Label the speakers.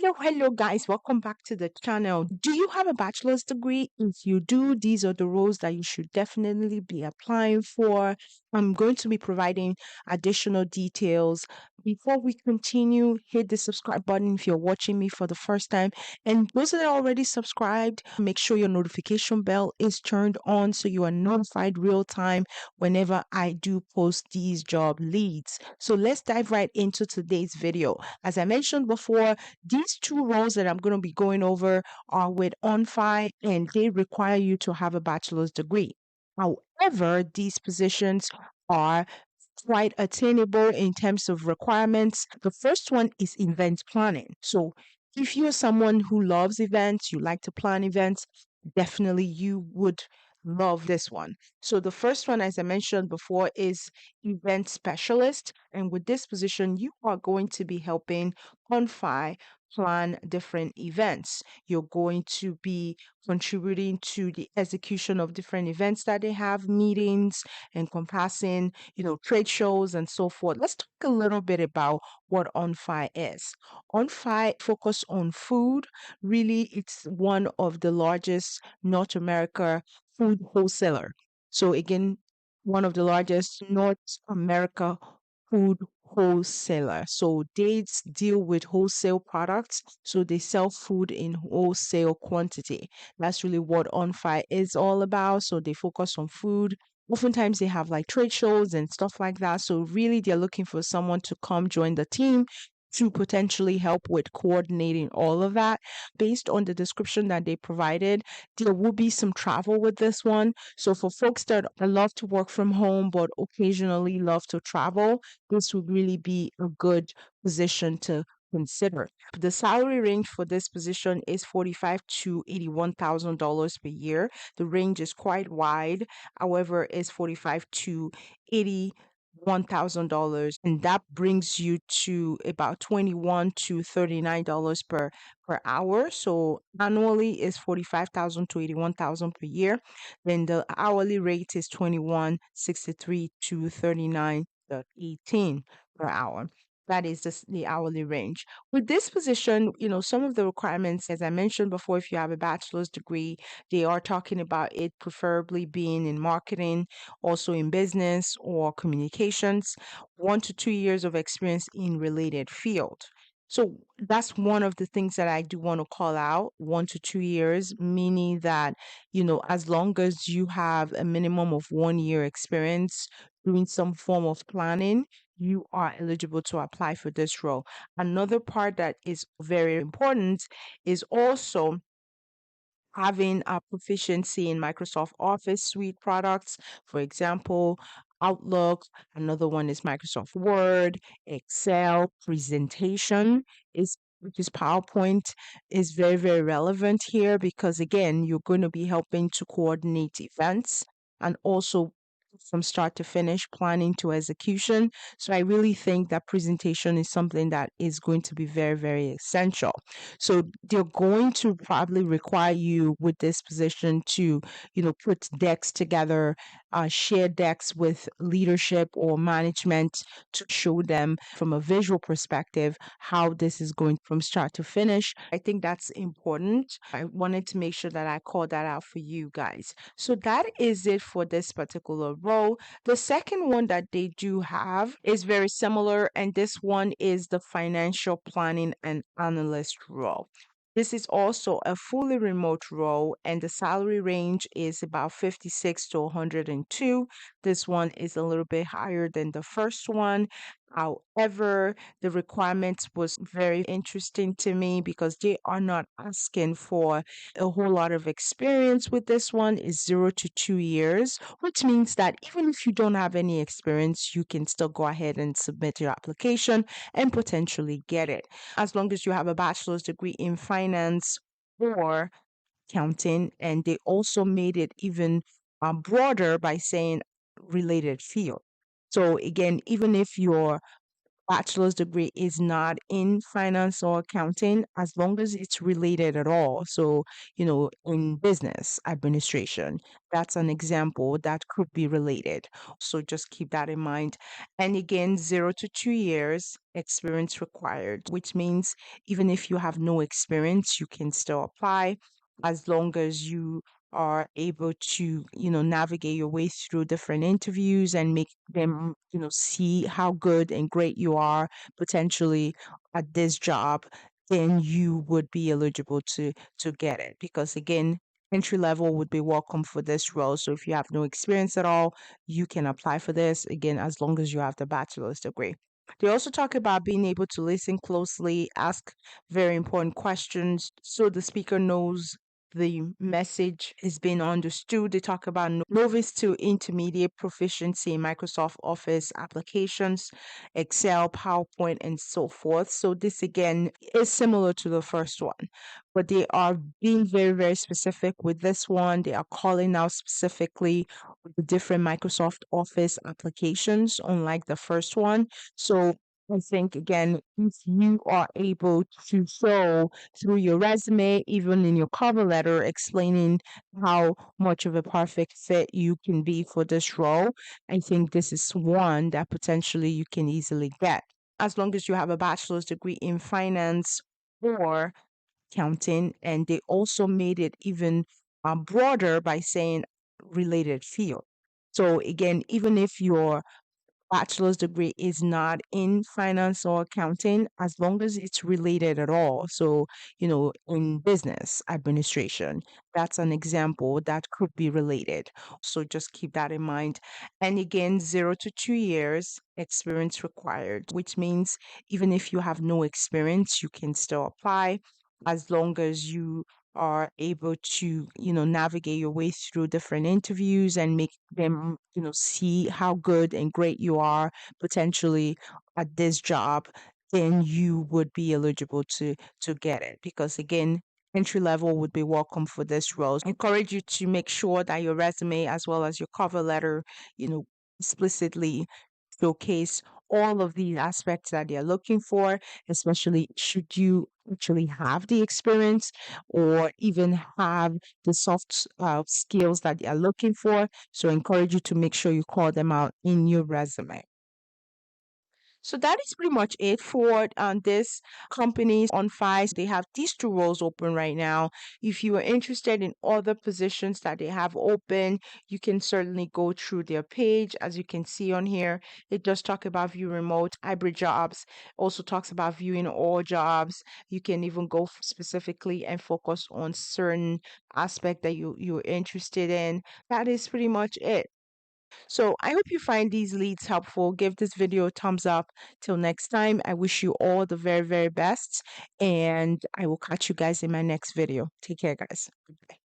Speaker 1: Hello, guys. Welcome back to the channel. Do you have a bachelor's degree? If you do, these are the roles that you should definitely be applying for. I'm going to be providing additional details. Before we continue, hit the subscribe button if you're watching me for the first time. And those that are already subscribed, make sure your notification bell is turned on so you are notified real time whenever I do post these job leads. So let's dive right into today's video. As I mentioned before, these two roles that I'm going to be going over are with OnFi and they require you to have a bachelor's degree. However, these positions are quite attainable in terms of requirements. The first one is event planning. So, if you're someone who loves events, you like to plan events, definitely you would love this one. So, the first one, as I mentioned before, is event specialist. And with this position, you are going to be helping Confy plan different events. You're going to be contributing to the execution of different events that they have, meetings encompassing, trade shows and so forth. Let's talk a little bit about what OnFi is. OnFi focus on food. Really, it's one of the largest North America food wholesaler. So again, one of the largest North America food wholesaler. So they deal with wholesale products. So they sell food in wholesale quantity. That's really what OnFi is all about. So they focus on food. Oftentimes they have like trade shows and stuff like that. So really they're looking for someone to come join the team to potentially help with coordinating all of that. Based on the description that they provided, there will be some travel with this one. So for folks that love to work from home but occasionally love to travel, this would really be a good position to consider. The salary range for this position is 45 to $81,000 per year. The range is quite wide. However, it's 45 to 80 $1,000, and that brings you to about 21 to $39 per hour. So annually is 45,000 to 81,000 per year. Then the hourly rate is 21.63 to 39.18 per hour. That is the hourly range. With this position, some of the requirements, as I mentioned before, if you have a bachelor's degree, they are talking about it preferably being in marketing, also in business or communications, 1 to 2 years of experience in related field. So that's one of the things that I do want to call out, 1 to 2 years, meaning that, as long as you have a minimum of 1 year experience doing some form of planning, you are eligible to apply for this role. Another part that is very important is also having a proficiency in Microsoft Office suite products. For example, Outlook, another one is Microsoft Word, Excel, presentation is which is PowerPoint is very, very relevant here because again, you're going to be helping to coordinate events and also from start to finish, planning to execution. So I really think that presentation is something that is going to be very, very essential. So they're going to probably require you with this position to, put decks together, share decks with leadership or management to show them from a visual perspective how this is going from start to finish. I think that's important. I wanted to make sure that I called that out for you guys. So that is it for this particular role. The second one that they do have is very similar, and this one is the financial planning and analyst role. This is also a fully remote role, and the salary range is about 56 to 102. This one is a little bit higher than the first one. However, the requirements was very interesting to me because they are not asking for a whole lot of experience with this one is 0 to 2 years, which means that even if you don't have any experience, you can still go ahead and submit your application and potentially get it. As long as you have a bachelor's degree in finance or accounting, and they also made it even broader by saying related field. So again, even if you're bachelor's degree is not in finance or accounting, as long as it's related at all. So, in business administration, that's an example that could be related. So just keep that in mind. And again, 0 to 2 years experience required, which means even if you have no experience, you can still apply as long as you are able to, navigate your way through different interviews and make them, see how good and great you are potentially at this job, then you would be eligible to get it. Because again, entry level would be welcome for this role. So if you have no experience at all, you can apply for this again as long as you have the bachelor's degree. They also talk about being able to listen closely, ask very important questions so the speaker knows the message is being understood. They talk about novice to intermediate proficiency in Microsoft Office applications, Excel, PowerPoint, and so forth. So, this again is similar to the first one, but they are being very, very specific with this one. They are calling out specifically the different Microsoft Office applications, unlike the first one. So, I think again, if you are able to show through your resume, even in your cover letter, explaining how much of a perfect fit you can be for this role, I think this is one that potentially you can easily get. As long as you have a bachelor's degree in finance or accounting, and they also made it even broader by saying related field. So again, even if your bachelor's degree is not in finance or accounting, as long as it's related at all. So, in business administration, that's an example that could be related. So just keep that in mind. And again, 0 to 2 years experience required, which means even if you have no experience, you can still apply as long as you are able to, navigate your way through different interviews and make them, see how good and great you are potentially at this job, then you would be eligible to get it. Because again, entry level would be welcome for this role. Encourage you to make sure that your resume as well as your cover letter, explicitly showcase all of these aspects that they're looking for, especially should you actually have the experience or even have the soft skills that they're looking for. So, I encourage you to make sure you call them out in your resume. So that is pretty much it for this companies on Five. They have these two roles open right now. If you are interested in other positions that they have open, you can certainly go through their page. As you can see on here, it does talk about view remote, hybrid jobs, also talks about viewing all jobs. You can even go specifically and focus on certain aspect that you're interested in. That is pretty much it. So I hope you find these leads helpful. Give this video a thumbs up. Till next time, I wish you all the very, very best. And I will catch you guys in my next video. Take care, guys. Bye.